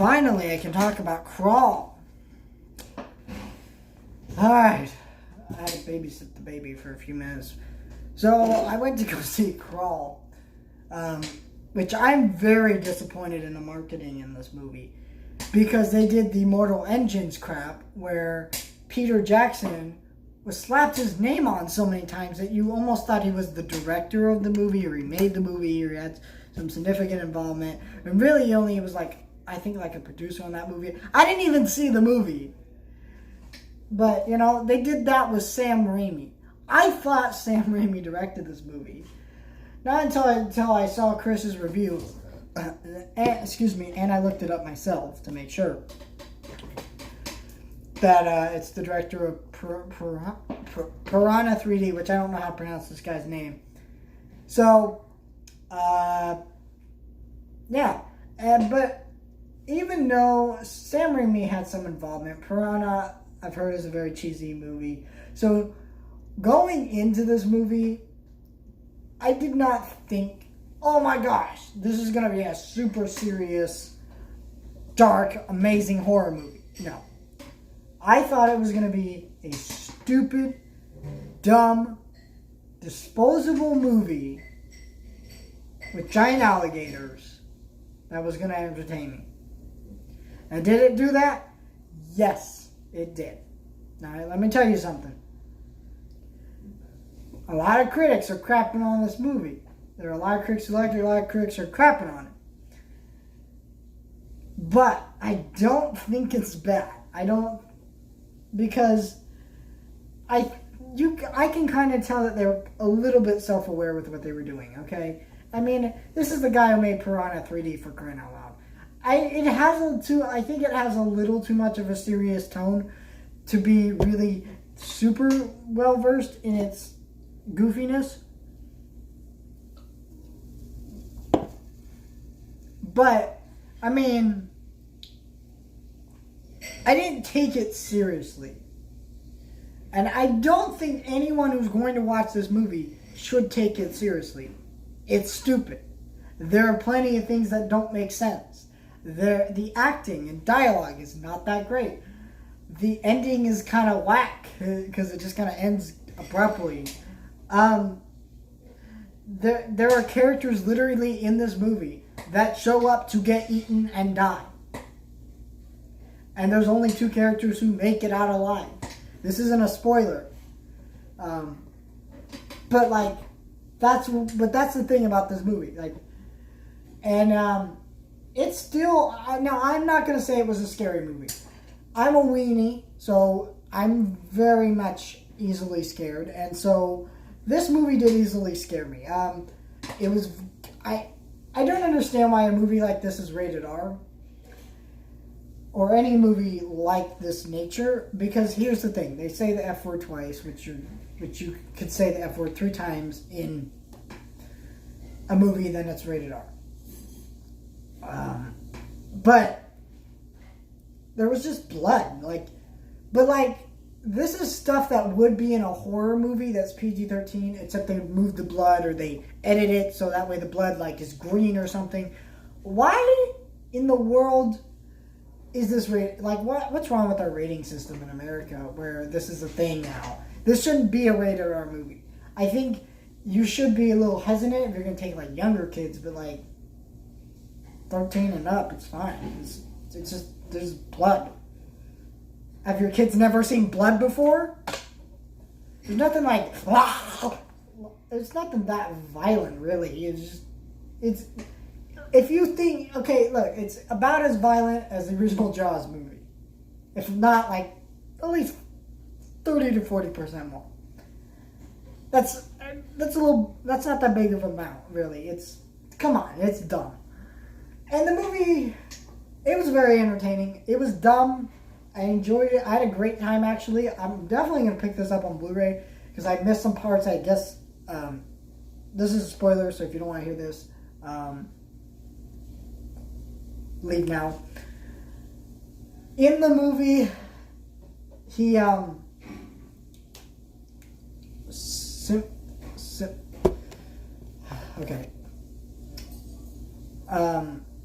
Finally, I can talk about Crawl. Alright. I had to babysit the baby for a few minutes. So, I went to go see Crawl. Which I'm very disappointed in the marketing in this movie. Because they did the Mortal Engines crap where Peter Jackson was slapped his name on so many times that you almost thought he was the director of the movie, or he made the movie, or he had some significant involvement. And really, he only was like, I think, like a producer on that movie. I didn't even see the movie. But, you know, they did that with Sam Raimi. I thought Sam Raimi directed this movie. Not until I saw Chris's review. And I looked it up myself to make sure. That it's the director of Piranha 3D, which I don't know how to pronounce this guy's name. So, yeah. But even though Sam Raimi had some involvement, Piranha, I've heard, is a very cheesy movie. So, going into this movie, I did not think, oh my gosh, this is going to be a super serious, dark, amazing horror movie. No. I thought it was going to be a stupid, dumb, disposable movie with giant alligators that was going to entertain me. And did it do that? Yes, it did. Now, let me tell you something. A lot of critics are crapping on this movie. There are a lot of critics who like it, a lot of critics are crapping on it. But I don't think it's bad. Because I can kind of tell that they're a little bit self-aware with what they were doing, okay? I mean, this is the guy who made Piranha 3D, for crying out loud. I think it has a little too much of a serious tone to be really super well-versed in its goofiness. But, I mean, I didn't take it seriously. And I don't think anyone who's going to watch this movie should take it seriously. It's stupid. There are plenty of things that don't make sense. The acting and dialogue is not that great. The ending is kind of whack because it just kind of ends abruptly. There are characters literally in this movie that show up to get eaten and die. And there's only 2 characters who make it out alive. This isn't a spoiler. But that's the thing about this movie. It's still, now I'm not going to say it was a scary movie. I'm a weenie, so I'm very much easily scared. And so this movie did easily scare me. I don't understand why a movie like this is rated R. Or any movie like this nature, because here's the thing: they say the F word twice, which you could say the F word 3 times in a movie, then it's rated R. But there was just blood, but this is stuff that would be in a horror movie that's PG-13, except they move the blood or they edit it so that way the blood is green or something. Why in the world is this rated? What's wrong with our rating system in America where this is a thing now? This shouldn't be a rated R movie. I think you should be a little hesitant if you're going to take younger kids, but 13 and up, it's fine. It's just, there's blood. Have your kids never seen blood before? There's nothing there's nothing that violent, really. It's if you think, okay, look, it's about as violent as the original Jaws movie. If not, at least 30 to 40% more. That's not that big of an amount, really. Come on, it's dumb. And the movie, it was very entertaining. It was dumb. I enjoyed it. I had a great time, actually. I'm definitely going to pick this up on Blu-ray because I missed some parts, I guess. This is a spoiler, so if you don't want to hear this, leave now. In the movie, he, okay.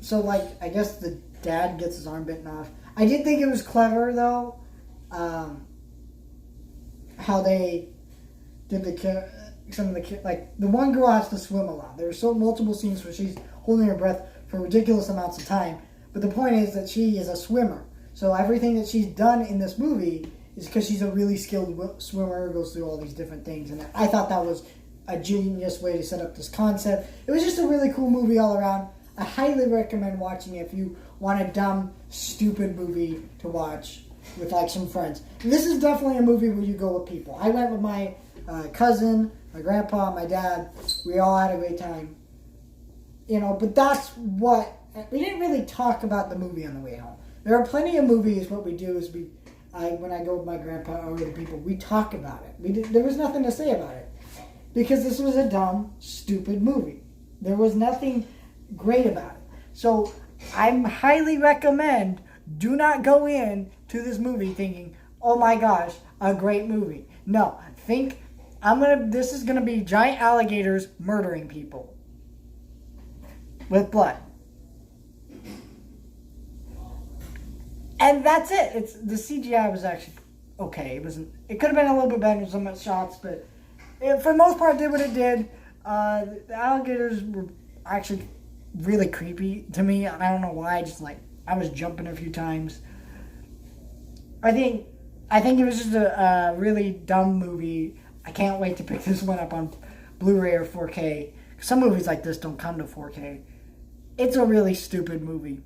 So, I guess the dad gets his arm bitten off. I did think it was clever though, how they did some of the like the one girl has to swim a lot. There are multiple scenes where she's holding her breath for ridiculous amounts of time. But the point is that she is a swimmer. So everything that she's done in this movie is because she's a really skilled swimmer, goes through all these different things. And I thought that was a genius way to set up this concept. It was just a really cool movie all around. I highly recommend watching it if you want a dumb, stupid movie to watch with like some friends. And this is definitely a movie where you go with people. I went with my cousin, my grandpa, my dad. We all had a great time. You know, but that's what... We didn't really talk about the movie on the way home. There are plenty of movies. What we do is when I go with my grandpa or the people, we talk about it. There was nothing to say about it. Because this was a dumb, stupid movie. There was nothing great about it. So I highly recommend do not go in to this movie thinking, oh my gosh, a great movie. No, think this is gonna be giant alligators murdering people with blood. And that's it. The CGI was actually okay. It could have been a little bit better in some shots, but for the most part, it did what it did. The alligators were actually really creepy to me. I don't know why. I was jumping a few times. I think it was just a really dumb movie. I can't wait to pick this one up on Blu-ray or 4K. Some movies like this don't come to 4K. It's a really stupid movie.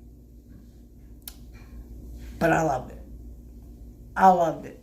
But I loved it.